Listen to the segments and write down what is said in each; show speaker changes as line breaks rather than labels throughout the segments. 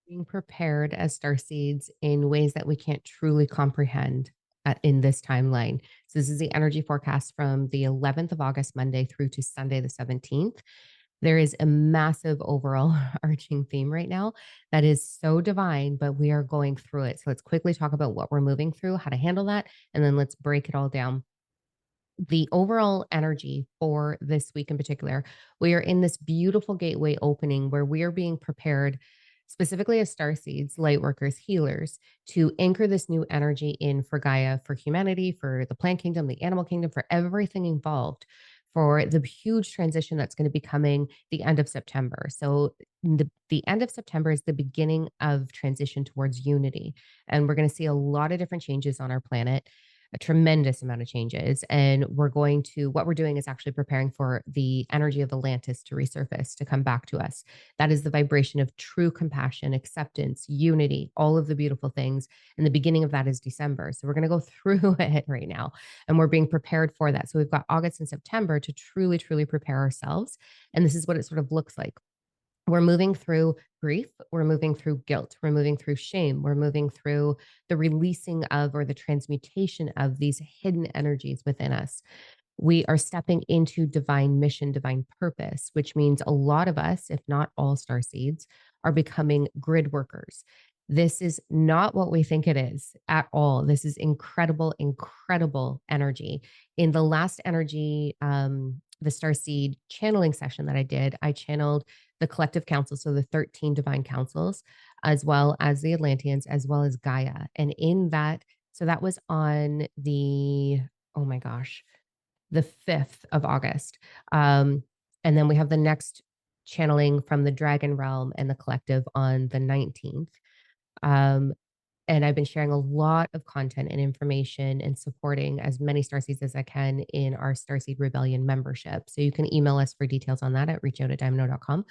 being prepared as star seeds in ways that we can't truly comprehend in this timeline. So, this is the energy forecast from the 11th of August, Monday, through to Sunday, the 17th. There is a massive overall arching theme right now that is so divine, but we are going through it. So, let's quickly talk about what we're moving through, how to handle that, and then let's break it all down. The overall energy for this week in particular, we are in this beautiful gateway opening where we are being prepared specifically as star seeds, light workers, healers, to anchor this new energy in for Gaia, for humanity, for the plant kingdom, the animal kingdom, for everything involved, for the huge transition that's going to be coming the end of September. So the end of September is the beginning of transition towards unity. And we're going to see a lot of different changes on our planet, a tremendous amount of changes. And what we're doing is actually preparing for the energy of Atlantis to resurface, to come back to us. That is the vibration of true compassion, acceptance, unity, all of the beautiful things. And the beginning of that is December. So we're going to go through it right now, and we're being prepared for that. So we've got August and September to truly, truly prepare ourselves. And this is what it sort of looks like. We're moving through grief, we're moving through guilt, we're moving through shame, we're moving through the releasing of or the transmutation of these hidden energies within us. We are stepping into divine mission, divine purpose, which means a lot of us, if not all star seeds, are becoming grid workers. This is not what we think it is at all. This is incredible, incredible energy. In the last energy, the star seed channeling session that I did, I channeled the collective council, so the 13 divine councils, as well as the Atlanteans, as well as Gaia. And in that, so that was on the, oh my gosh, the 5th of August. And then we have the next channeling from the Dragon Realm and the collective on the 19th. Um, and I've been sharing a lot of content and information and supporting as many starseeds as I can in our Starseed Rebellion membership. So you can email us for details on that at reachout@diamond.com.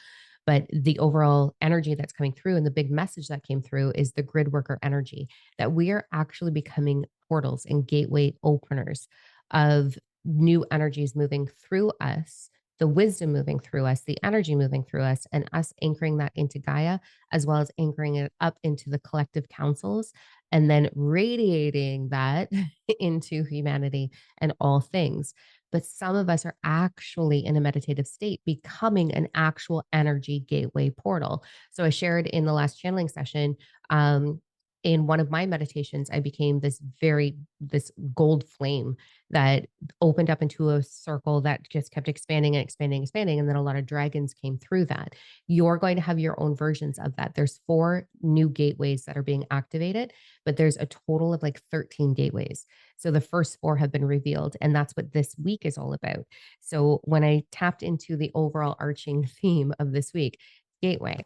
But the overall energy that's coming through and the big message that came through is the grid worker energy, that we are actually becoming portals and gateway openers of new energies moving through us, the wisdom moving through us, the energy moving through us, and us anchoring that into Gaia, as well as anchoring it up into the collective councils, and then radiating that into humanity and all things. But some of us are actually in a meditative state, becoming an actual energy gateway portal. So I shared in the last channeling session, in one of my meditations, I became this gold flame that opened up into a circle that just kept expanding and expanding, expanding. And then a lot of dragons came through that. You're going to have your own versions of that. There's 4 new gateways that are being activated, but there's a total of like 13 gateways. So the first 4 have been revealed, and that's what this week is all about. So when I tapped into the overall arching theme of this week, gateway,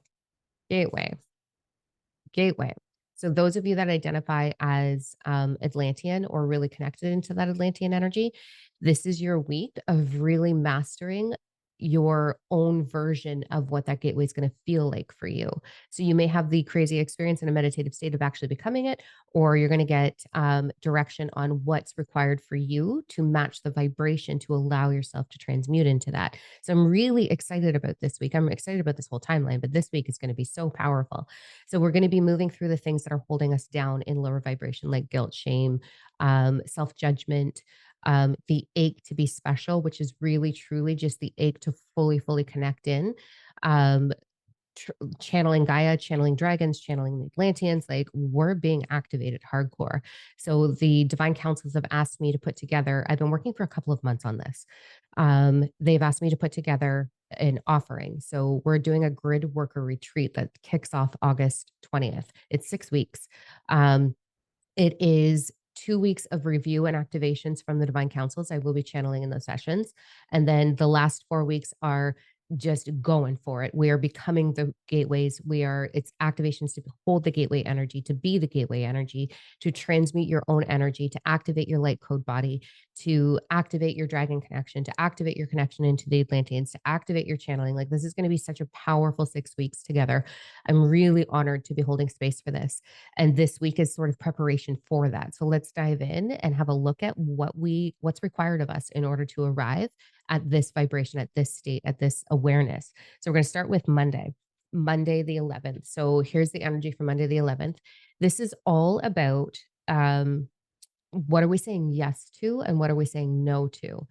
gateway, gateway. So those of you that identify as Atlantean or really connected into that Atlantean energy, this is your week of really mastering your own version of what that gateway is going to feel like for you. So you may have the crazy experience in a meditative state of actually becoming it, or you're going to get direction on what's required for you to match the vibration to allow yourself to transmute into that. So I'm really excited about this week. I'm excited about this whole timeline, but this week is going to be so powerful. So we're going to be moving through the things that are holding us down in lower vibration, like guilt, shame, self judgment, the ache to be special, which is really truly just the ache to fully, fully connect in. Um, Channeling Gaia, channeling dragons, channeling the Atlanteans, like we're being activated hardcore. So the divine councils have asked me to put together, I've been working for a couple of months on this. They've asked me to put together an offering. So we're doing a grid worker retreat that kicks off August 20th. It's 6 weeks. It is 2 weeks of review and activations from the divine councils. I will be channeling in those sessions. And then the last 4 weeks are just going for it. We are becoming the gateways. It's activations to hold the gateway energy, to be the gateway energy, to transmute your own energy, to activate your light code body, to activate your dragon connection, to activate your connection into the Atlanteans, to activate your channeling. Like this is going to be such a powerful 6 weeks together. I'm really honored to be holding space for this. And this week is sort of preparation for that. So let's dive in and have a look at what's required of us in order to arrive at this vibration, at this state, at this awareness. So we're going to start with Monday. Monday the 11th. So here's the energy for Monday the 11th. This is all about what are we saying yes to and what are we saying no to?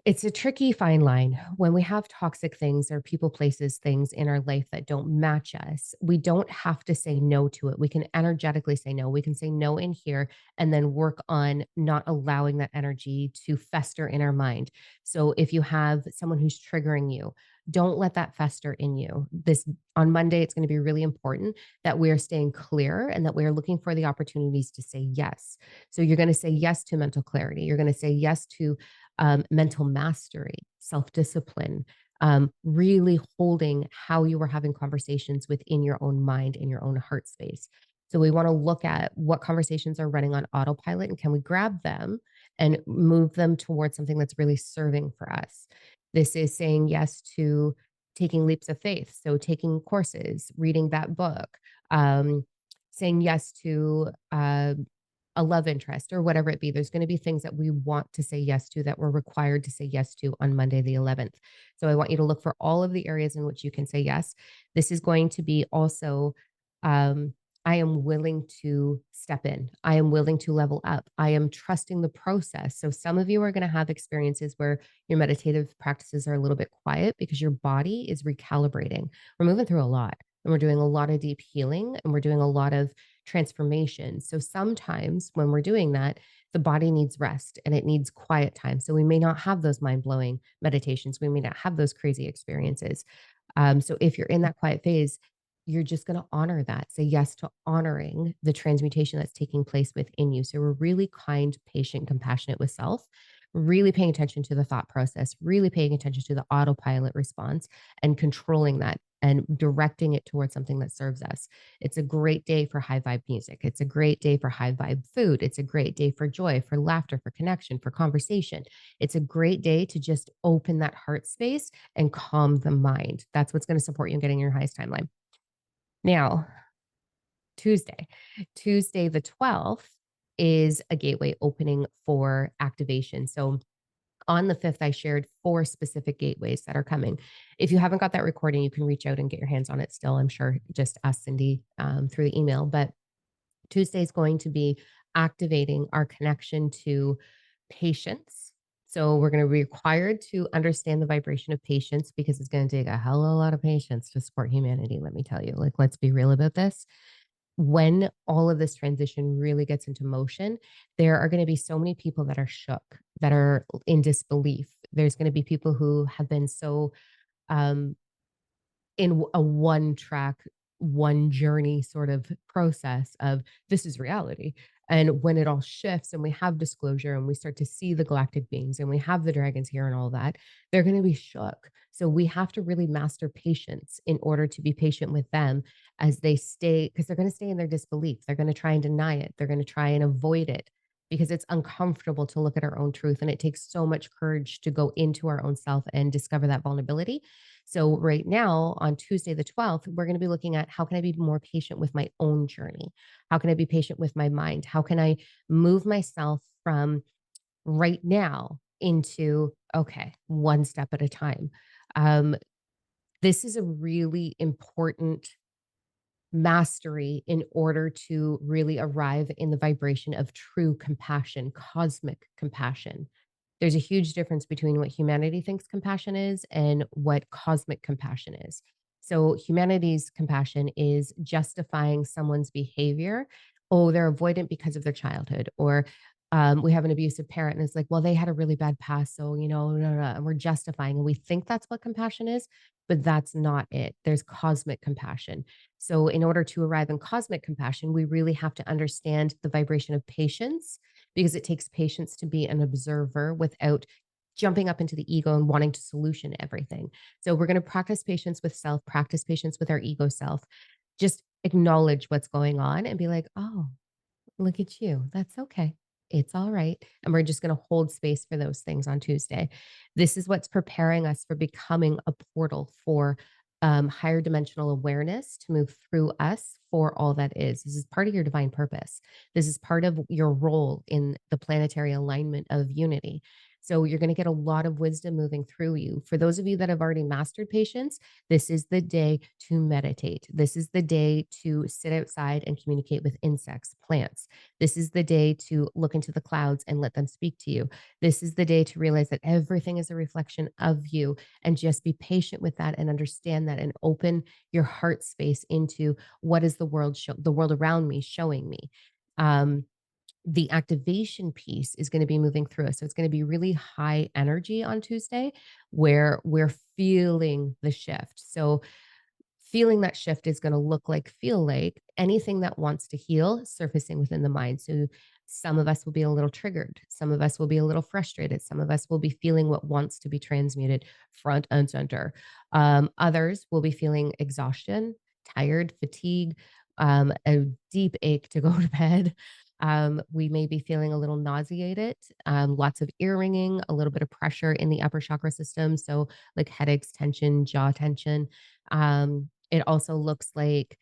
It's a tricky fine line when we have toxic things or people, places, things in our life that don't match us. We don't have to say no to it. We can energetically say no. We can say no in here and then work on not allowing that energy to fester in our mind. So if you have someone who's triggering you, don't let that fester in you. This on Monday, it's going to be really important that we're staying clear and that we're looking for the opportunities to say yes. So you're going to say yes to mental clarity. You're going to say yes to mental mastery, self discipline, really holding how you were having conversations within your own mind and your own heart space. So we want to look at what conversations are running on autopilot and can we grab them and move them towards something that's really serving for us. This is saying yes to taking leaps of faith. So taking courses, reading that book, saying yes to a love interest or whatever it be. There's going to be things that we want to say yes to that we're required to say yes to on Monday, the 11th. So I want you to look for all of the areas in which you can say yes. This is going to be also, um, I am willing to step in. I am willing to level up. I am trusting the process. So some of you are going to have experiences where your meditative practices are a little bit quiet because your body is recalibrating. We're moving through a lot and we're doing a lot of deep healing and we're doing a lot of transformation. So sometimes when we're doing that, the body needs rest and it needs quiet time. So we may not have those mind blowing meditations. We may not have those crazy experiences. So if you're in that quiet phase, you're just going to honor that. Say yes to honoring the transmutation that's taking place within you. So we're really kind, patient, compassionate with self, really paying attention to the thought process, really paying attention to the autopilot response and controlling that and directing it towards something that serves us. It's a great day for high vibe music. It's a great day for high vibe food. It's a great day for joy, for laughter, for connection, for conversation. It's a great day to just open that heart space and calm the mind. That's what's going to support you in getting your highest timeline. Now, Tuesday, Tuesday the 12th is a gateway opening for activation. So on the 5th, I shared 4 specific gateways that are coming. If you haven't got that recording, you can reach out and get your hands on it still. I'm sure just ask Cindy through the email. But Tuesday is going to be activating our connection to patience. So we're going to be required to understand the vibration of patience because it's going to take a hell of a lot of patience to support humanity. Let me tell you, like, let's be real about this. When all of this transition really gets into motion, there are going to be so many people that are shook, that are in disbelief. There's going to be people who have been so um, in a one track, one journey sort of process of this is reality. And when it all shifts and we have disclosure and we start to see the galactic beings and we have the dragons here and all that, they're going to be shook. So we have to really master patience in order to be patient with them as they stay, because they're going to stay in their disbelief. They're going to try and deny it. They're going to try and avoid it because it's uncomfortable to look at our own truth. And it takes so much courage to go into our own self and discover that vulnerability. So right now on Tuesday the 12th, we're going to be looking at how can I be more patient with my own journey? How can I be patient with my mind? How can I move myself from right now into okay, one step at a time? Um, this is a really important mastery in order to really arrive in the vibration of true compassion, cosmic compassion. There's a huge difference between what humanity thinks compassion is and what cosmic compassion is. So, humanity's compassion is justifying someone's behavior. Oh, they're avoidant because of their childhood, or we have an abusive parent, and it's like, well, they had a really bad past. So, no, no, no. And we're justifying, and we think that's what compassion is, but that's not it. There's cosmic compassion. So, in order to arrive in cosmic compassion, we really have to understand the vibration of patience because it takes patience to be an observer without jumping up into the ego and wanting to solution everything. So we're going to practice patience with self, practice patience with our ego self. Just acknowledge what's going on and be like, oh, look at you. That's okay. It's all right. And we're just going to hold space for those things on Tuesday. This is what's preparing us for becoming a portal for higher dimensional awareness to move through us for all that is. This is part of your divine purpose. This is part of your role in the planetary alignment of unity. So you're going to get a lot of wisdom moving through you. For those of you that have already mastered patience, this is the day to meditate. This is the day to sit outside and communicate with insects, plants. This is the day to look into the clouds and let them speak to you. This is the day to realize that everything is a reflection of you, and just be patient with that and understand that, and open your heart space into what is the world around me showing me. Um, the activation piece is going to be moving through us. So it's going to be really high energy on Tuesday, where we're feeling the shift. So feeling that shift is going to feel like anything that wants to heal surfacing within the mind. So some of us will be a little triggered. Some of us will be a little frustrated. Some of us will be feeling what wants to be transmuted front and center. Others will be feeling exhaustion, tired, fatigue, a deep ache to go to bed. We may be feeling a little nauseated, lots of ear ringing, a little bit of pressure in the upper chakra system. So, like headaches, tension, jaw tension. It also looks like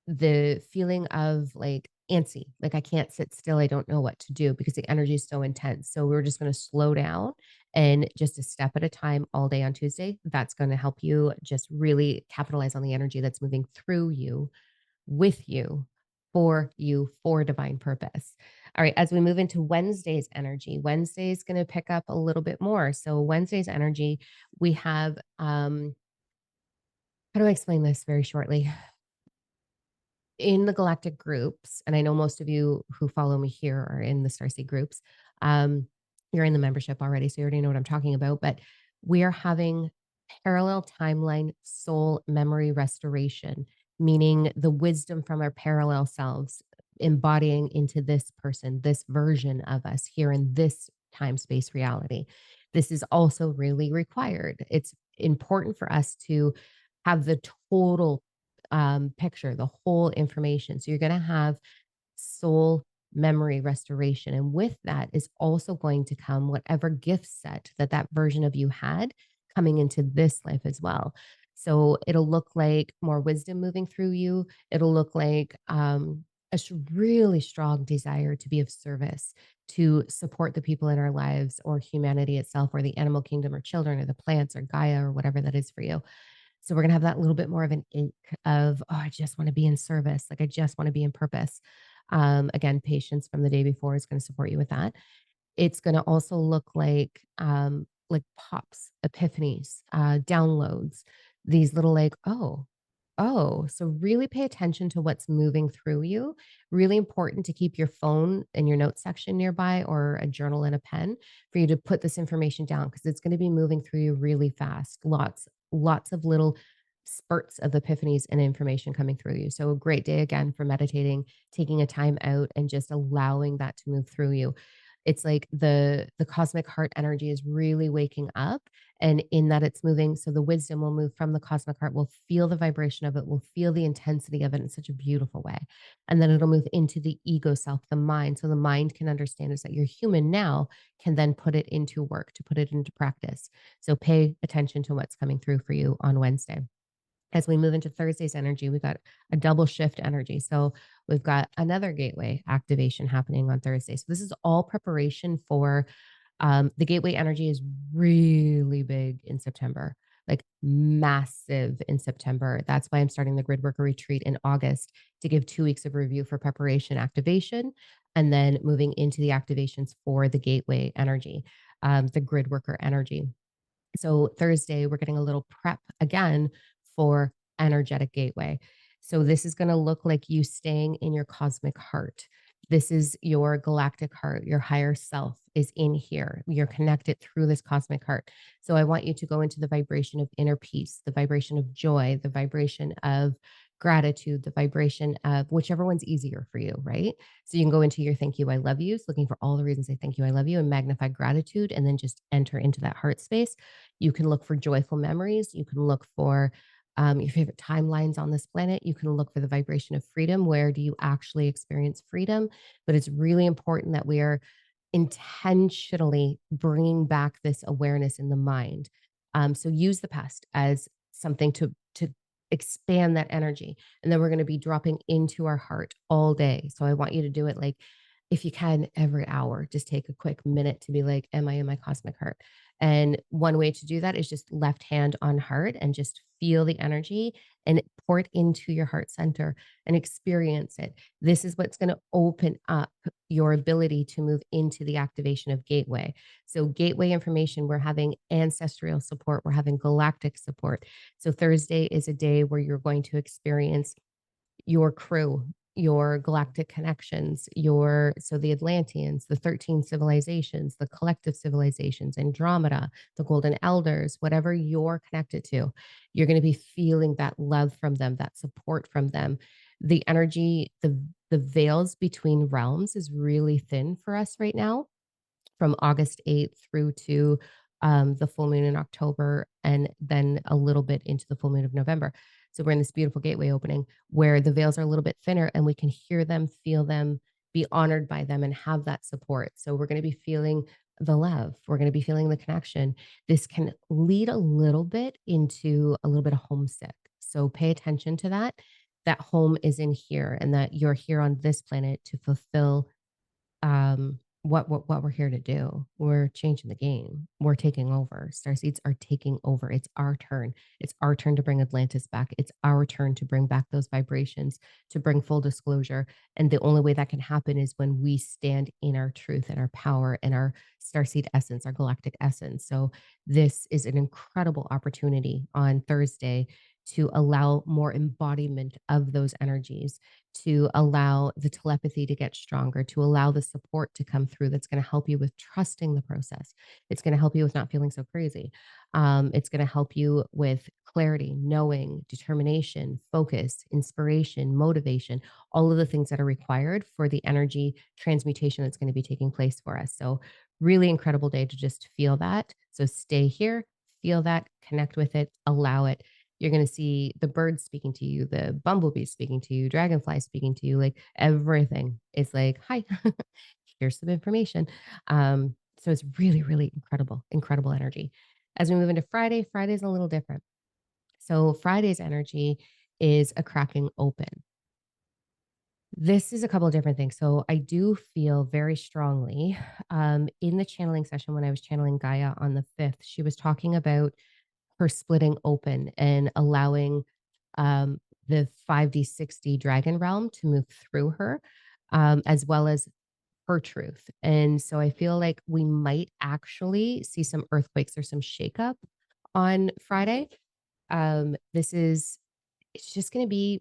the feeling of like antsy, like I can't sit still. I don't know what to do because the energy is so intense. So we're just going to slow down and just a step at a time all day on Tuesday. That's going to help you just really capitalize on the energy that's moving through you, with you, for divine purpose. All right, as we move into Wednesday's energy, Wednesday is going to pick up a little bit more. So Wednesday's energy, we have how do I explain this very shortly? In the galactic groups, and I know most of you who follow me here are in the Starseed groups. Um, you're in the membership already, so you already know what I'm talking about. But we are having parallel timeline soul memory restoration, meaning the wisdom from our parallel selves embodying into this person, this version of us here in this time space reality. This is also really required. It's important for us to have the total picture, the whole information. So you're going to have soul memory restoration. And with that is also going to come whatever gift set that that version of you had coming into this life as well. So it'll look like more wisdom moving through you. It'll look like really strong desire to be of service, to support the people in our lives or humanity itself, or the animal kingdom or children or the plants or Gaia or whatever that is for you. So we're gonna have that little bit more of an ink of, oh, I just want to be in service. Like I just want to be in purpose. Again, patience from the day before is going to support you with that. It's gonna also look like pops, epiphanies, downloads, these little like, oh, so really pay attention to what's moving through you. Really important to keep your phone in your notes section nearby, or a journal and a pen for you to put this information down, because it's going to be moving through you really fast. Lots of little spurts of epiphanies and information coming through you. So a great day again for meditating, taking a time out and just allowing that to move through you. It's like the cosmic heart energy is really waking up, and in that it's moving, so the wisdom will move from the cosmic heart. We'll feel the vibration of it, we'll feel the intensity of it in such a beautiful way. And then it'll move into the ego self, the mind. So the mind can understand is that you're human now, can then put it into work, to put it into practice. So pay attention to what's coming through for you on Wednesday. As we move into Thursday's energy, we've got a double shift energy. So we've got another gateway activation happening on Thursday. So this is all preparation for the gateway energy is really big in September, like massive in September. That's why I'm starting the grid worker retreat in August, to give 2 weeks of review for preparation, activation, and then moving into the activations for the gateway energy, the grid worker energy. So Thursday, we're getting a little prep again for energetic gateway. So this is going to look like you staying in your cosmic heart. This is your galactic heart. Your higher self is in here. You're connected through this cosmic heart. So I want you to go into the vibration of inner peace, the vibration of joy, the vibration of gratitude, the vibration of whichever one's easier for you, right? So you can go into your thank you, I love yous, looking for all the reasons I thank you, I love you, and magnify gratitude, and then just enter into that heart space. You can look for joyful memories. You can look for your favorite timelines on this planet. You can look for the vibration of freedom. Where do you actually experience freedom? But it's really important that we are intentionally bringing back this awareness in the mind. So use the past as something to expand that energy, and then we're going to be dropping into our heart all day. So I want you to do it like if you can, every hour, just take a quick minute to be like, am I in my cosmic heart? And one way to do that is just left hand on heart and just feel the energy and pour it into your heart center and experience it. This is what's going to open up your ability to move into the activation of gateway. So, gateway information, we're having ancestral support, we're having galactic support. So, Thursday is a day where you're going to experience your crew, your galactic connections, the Atlanteans, the 13 civilizations, the collective civilizations, Andromeda, the Golden Elders, whatever you're connected to, you're going to be feeling that love from them, that support from them. The energy, the veils between realms is really thin for us right now from August 8th through to the full moon in October, and then a little bit into the full moon of November. So we're in this beautiful gateway opening where the veils are a little bit thinner and we can hear them, feel them, be honored by them, and have that support. So we're going to be feeling the love. We're going to be feeling the connection. This can lead a little bit into a little bit of homesick. So pay attention to that. That home is in here and that you're here on this planet to fulfill what we're here to do. We're changing the game. We're taking over. Starseeds are taking over. It's our turn. It's our turn to bring Atlantis back. It's our turn to bring back those vibrations, to bring full disclosure. And the only way that can happen is when we stand in our truth and our power and our starseed essence, our galactic essence. So this is an incredible opportunity on Thursday to allow more embodiment of those energies, to allow the telepathy to get stronger, to allow the support to come through that's going to help you with trusting the process. It's going to help you with not feeling so crazy. It's going to help you with clarity, knowing, determination, focus, inspiration, motivation, all of the things that are required for the energy transmutation that's going to be taking place for us. So, really incredible day to just feel that. So, stay here, feel that, connect with it, allow it. You're going to see the birds speaking to you, the bumblebees speaking to you, dragonflies speaking to you, like everything is like, hi, here's some information. So it's really, really incredible, incredible energy. As we move into Friday, Friday's a little different. So Friday's energy is a cracking open. This is a couple of different things. So I do feel very strongly in the channeling session when I was channeling Gaia on the 5th, she was talking about her splitting open and allowing the 5D, 6D dragon realm to move through her, as well as her truth. And so I feel like we might actually see some earthquakes or some shakeup on Friday. This is, it's just going to be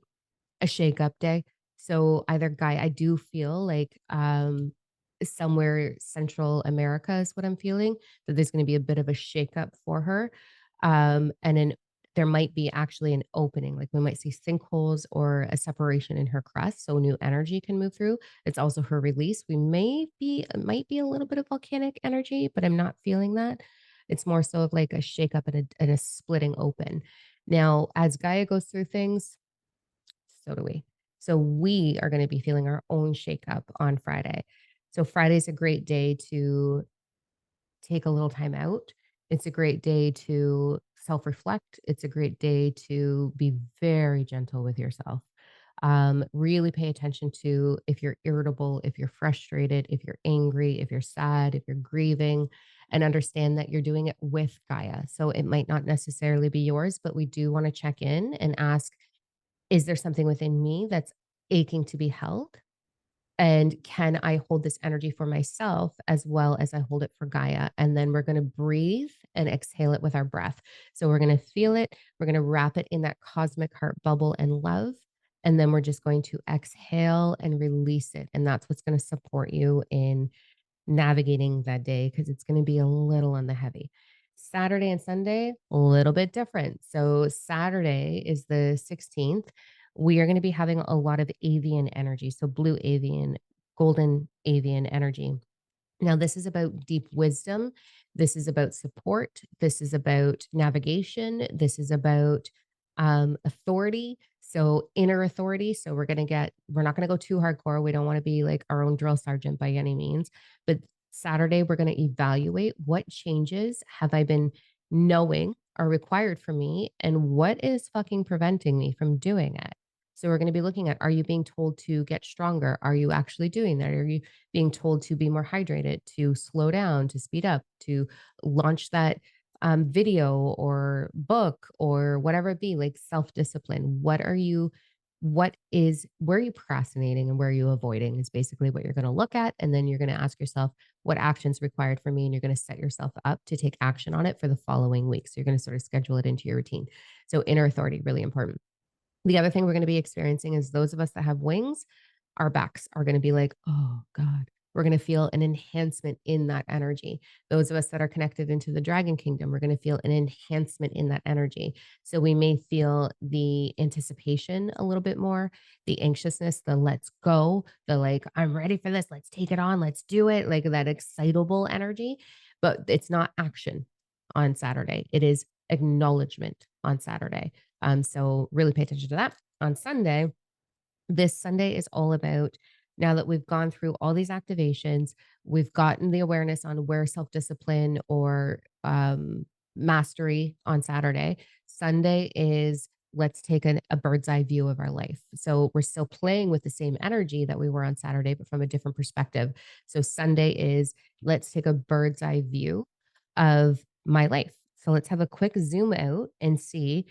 a shake-up day. So either guy, I do feel like somewhere Central America is what I'm feeling, that there's going to be a bit of a shake-up for her. And then there might be actually an opening, like we might see sinkholes or a separation in her crust, so new energy can move through. It's also her release. We may be, it might be a little bit of volcanic energy, but I'm not feeling that. It's more so of like a shake-up and a splitting open. Now, as Gaia goes through things, so do we. So we are going to be feeling our own shakeup on Friday. So Friday's a great day to take a little time out. It's a great day to self reflect. It's a great day to be very gentle with yourself. Really pay attention to if you're irritable, if you're frustrated, if you're angry, if you're sad, if you're grieving, and understand that you're doing it with Gaia. So it might not necessarily be yours, but we do want to check in and ask, is there something within me that's aching to be held? And can I hold this energy for myself as well as I hold it for Gaia? And then we're going to breathe and exhale it with our breath. So we're going to feel it. We're going to wrap it in that cosmic heart bubble and love. And then we're just going to exhale and release it. And that's what's going to support you in navigating that day because it's going to be a little on the heavy. Saturday and Sunday, a little bit different. So, Saturday is the 16th. We are going to be having a lot of avian energy. So, blue avian, golden avian energy. Now, this is about deep wisdom. This is about support. This is about navigation. This is about authority. So, inner authority. So, we're not going to go too hardcore. We don't want to be like our own drill sergeant by any means. But Saturday, we're going to evaluate what changes have I been knowing are required for me and what is fucking preventing me from doing it. So we're going to be looking at, are you being told to get stronger? Are you actually doing that? Are you being told to be more hydrated, to slow down, to speed up, to launch that video or book or whatever it be, like self discipline? Where are you procrastinating and where are you avoiding is basically what you're going to look at. And then you're going to ask yourself, what actions required for me? And you're going to set yourself up to take action on it for the following week. So you're going to sort of schedule it into your routine. So inner authority, really important. The other thing we're going to be experiencing is those of us that have wings, our backs are going to be like, oh God, we're going to feel an enhancement in that energy. Those of us that are connected into the dragon kingdom, we're going to feel an enhancement in that energy. So we may feel the anticipation a little bit more, the anxiousness, the let's go, the like, I'm ready for this. Let's take it on. Let's do it. Like that excitable energy. But it's not action on Saturday. It is acknowledgement on Saturday. So really pay attention to that. On Sunday, this Sunday is all about, now that we've gone through all these activations, we've gotten the awareness on where self discipline or mastery on Saturday. Sunday is, let's take a bird's eye view of our life. So we're still playing with the same energy that we were on Saturday, but from a different perspective. So Sunday is, let's take a bird's eye view of my life. So let's have a quick zoom out and see,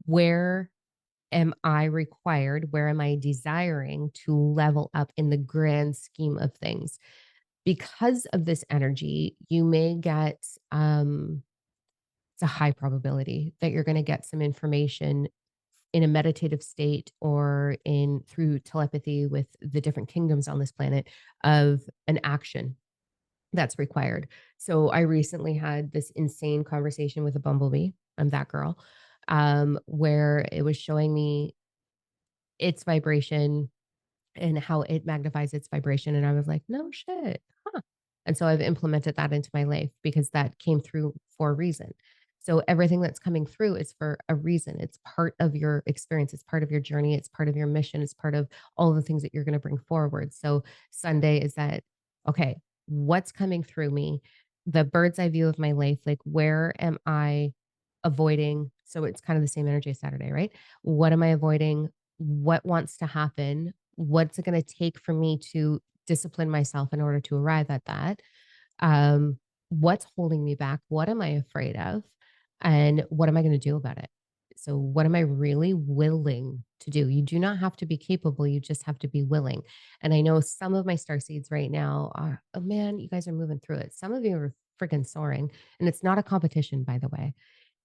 where am I required? Where am I desiring to level up in the grand scheme of things? Because of this energy, you may get, it's a high probability that you're going to get some information in a meditative state or in through telepathy with the different kingdoms on this planet of an action that's required. So I recently had this insane conversation with a bumblebee. I'm that girl, where it was showing me its vibration and how it magnifies its vibration. And I was like, no shit. Huh. And so I've implemented that into my life because that came through for a reason. So everything that's coming through is for a reason. It's part of your experience. It's part of your journey. It's part of your mission. It's part of all the things that you're going to bring forward. So Sunday is that, okay, what's coming through me? The bird's eye view of my life. Like, where am I avoiding? So it's kind of the same energy as Saturday, right? What am I avoiding? What wants to happen? What's it going to take for me to discipline myself in order to arrive at that? What's holding me back? What am I afraid of? And what am I going to do about it? So, what am I really willing to do? You do not have to be capable, you just have to be willing. And I know some of my star seeds right now are, oh man, you guys are moving through it. Some of you are freaking soaring. And it's not a competition, by the way.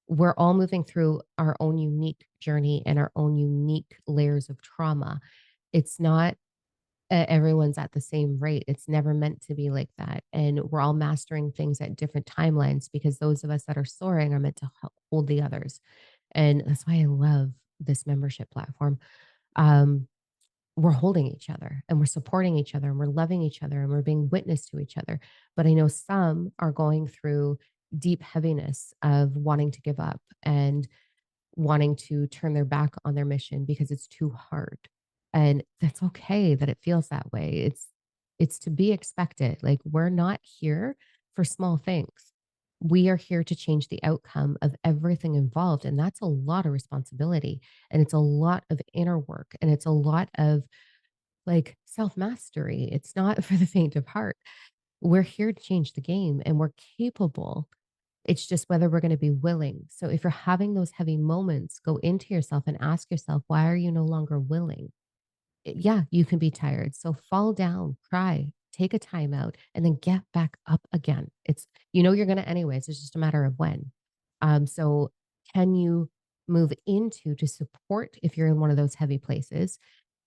We're all moving through our own unique journey and our own unique layers of trauma. It's not everyone's at the same rate. It's never meant to be like that. And we're all mastering things at different timelines because those of us that are soaring are meant to hold the others. And that's why I love this membership platform. Um, we're holding each other and we're supporting each other and we're loving each other and we're being witness to each other. But I know some are going through deep heaviness of wanting to give up and wanting to turn their back on their mission because it's too hard. And that's okay that it feels that way. It's to be expected. Like, we're not here for small things. We are here to change the outcome of everything involved, and that's a lot of responsibility, and it's a lot of inner work, and it's a lot of like self-mastery. It's not for the faint of heart. We're here to change the game and we're capable. It's just whether we're going to be willing. So if you're having those heavy moments, go into yourself and ask yourself, why are you no longer willing? Yeah, you can be tired. So fall down, cry, take a time out, and then get back up again. It's, you're going to anyways. It's just a matter of when. So can you move into to support if you're in one of those heavy places?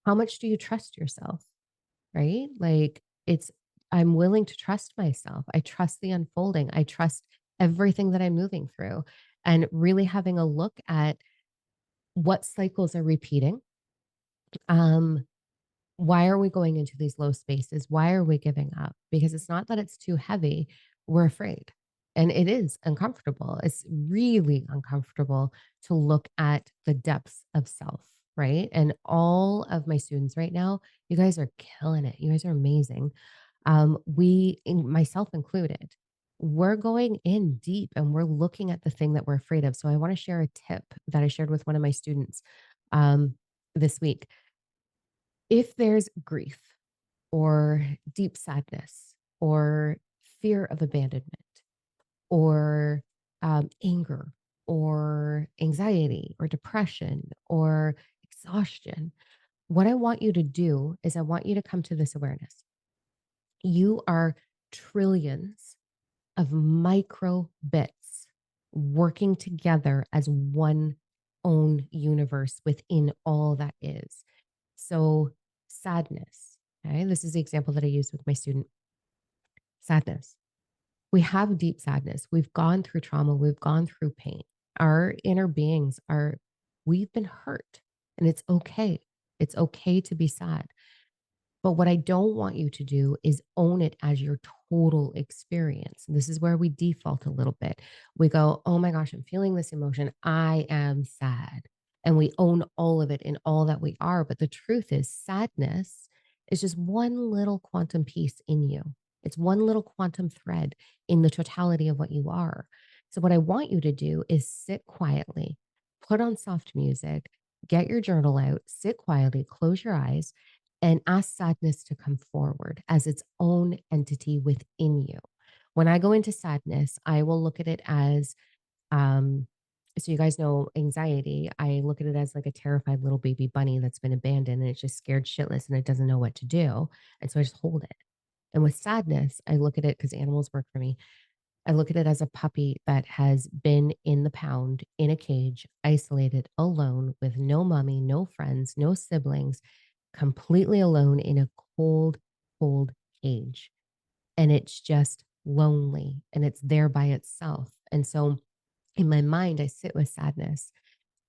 How much do you trust yourself? Right? Like, it's, I'm willing to trust myself. I trust the unfolding. I trust everything that I'm moving through, and really having a look at what cycles are repeating. Um, why are we going into these low spaces? Why are we giving up? Because it's not that it's too heavy. We're afraid. And it is uncomfortable. It's really uncomfortable to look at the depths of self, right? And all of my students right now, you guys are killing it. You guys are amazing. Myself included, we're going in deep and we're looking at the thing that we're afraid of. So I want to share a tip that I shared with one of my students. Um, this week. If there's grief or deep sadness or fear of abandonment or anger or anxiety or depression or exhaustion, what I want you to do is I want you to come to this awareness. You are trillions of micro bits working together as one own universe within all that is. So, sadness, okay, this is the example that I use with my student. Sadness, we have deep sadness. We've gone through trauma, we've gone through pain. Our inner beings are, we've been hurt, and it's okay. It's okay to be sad. But what I don't want you to do is own it as your total experience. And this is where we default a little bit. We go, oh my gosh, I'm feeling this emotion. I am sad. And we own all of it in all that we are. But the truth is, sadness is just one little quantum piece in you. It's one little quantum thread in the totality of what you are. So, what I want you to do is sit quietly, put on soft music, get your journal out, sit quietly, close your eyes, and ask sadness to come forward as its own entity within you. When I go into sadness, I will look at it as, um, so you guys know anxiety. I look at it as like a terrified little baby bunny that's been abandoned and it's just scared shitless and it doesn't know what to do. And so I just hold it. And with sadness, I look at it because animals work for me. I look at it as a puppy that has been in the pound, in a cage, isolated, alone, with no mommy, no friends, no siblings, completely alone in a cold, cold cage. And it's just lonely and it's there by itself. And so in my mind, I sit with sadness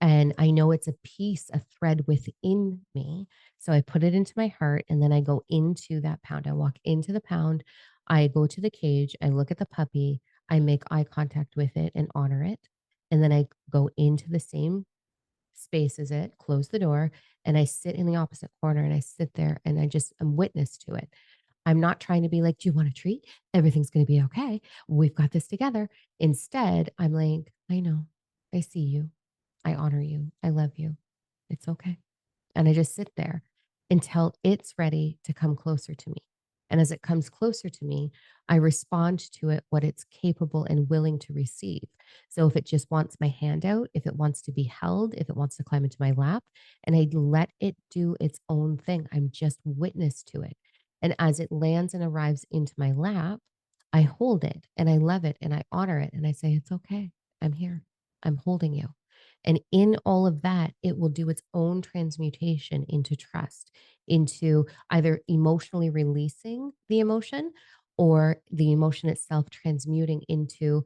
and I know it's a piece, a thread within me. So I put it into my heart and then I go into that pound. I walk into the pound. I go to the cage. I look at the puppy. I make eye contact with it and honor it. And then I go into the same space as it, close the door, and I sit in the opposite corner and I sit there and I just am witness to it. I'm not trying to be like, do you want a treat? Everything's going to be okay. We've got this together. Instead, I'm like, I know, I see you. I honor you. I love you. It's okay. And I just sit there until it's ready to come closer to me. And as it comes closer to me, I respond to it what it's capable and willing to receive. So if it just wants my hand out, if it wants to be held, if it wants to climb into my lap, and I let it do its own thing, I'm just witness to it. And as it lands and arrives into my lap, I hold it and I love it and I honor it and I say, it's okay. I'm here. I'm holding you. And in all of that, it will do its own transmutation into trust, into either emotionally releasing the emotion or the emotion itself transmuting into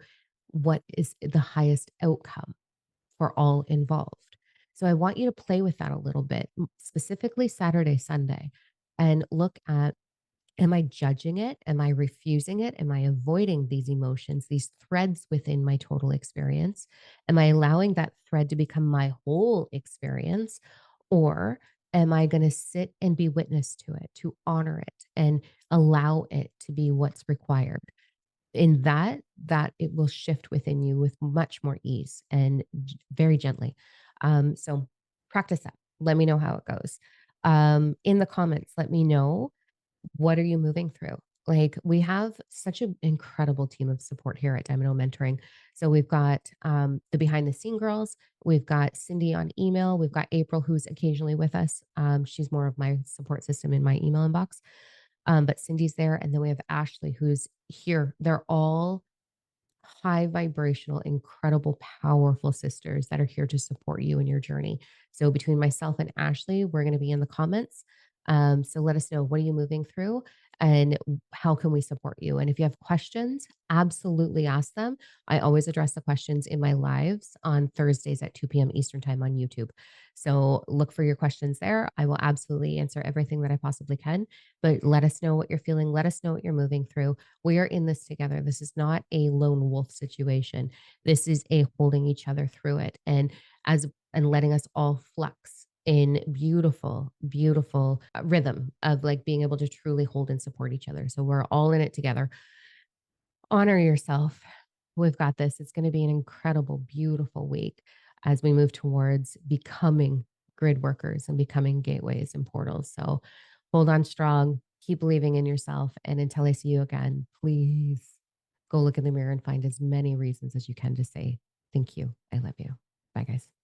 what is the highest outcome for all involved. So I want you to play with that a little bit, specifically Saturday, Sunday, and look at, am I judging it? Am I refusing it? Am I avoiding these emotions, these threads within my total experience? Am I allowing that thread to become my whole experience? Or am I going to sit and be witness to it, to honor it and allow it to be what's required? In that it will shift within you with much more ease and very gently. So practice that. Let me know how it goes. In the comments, let me know, what are you moving through? Like, we have such an incredible team of support here at Domino Mentoring. So we've got the behind the scene girls, we've got Cindy on email, we've got April who's occasionally with us. She's more of my support system in my email inbox. But Cindy's there, and then we have Ashley who's here. They're all high vibrational, incredible, powerful sisters that are here to support you in your journey. So between myself and Ashley, we're going to be in the comments. So let us know, what are you moving through and how can we support you? And if you have questions, absolutely ask them. I always address the questions in my lives on Thursdays at 2 p.m. Eastern time on YouTube. So look for your questions there. I will absolutely answer everything that I possibly can, but let us know what you're feeling. Let us know what you're moving through. We are in this together. This is not a lone wolf situation. This is a holding each other through it and letting us all flux in beautiful, beautiful rhythm of like being able to truly hold and support each other. So we're all in it together. Honor yourself. We've got this. It's going to be an incredible, beautiful week as we move towards becoming grid workers and becoming gateways and portals. So hold on strong, keep believing in yourself. And until I see you again, please go look in the mirror and find as many reasons as you can to say, thank you. I love you. Bye, guys.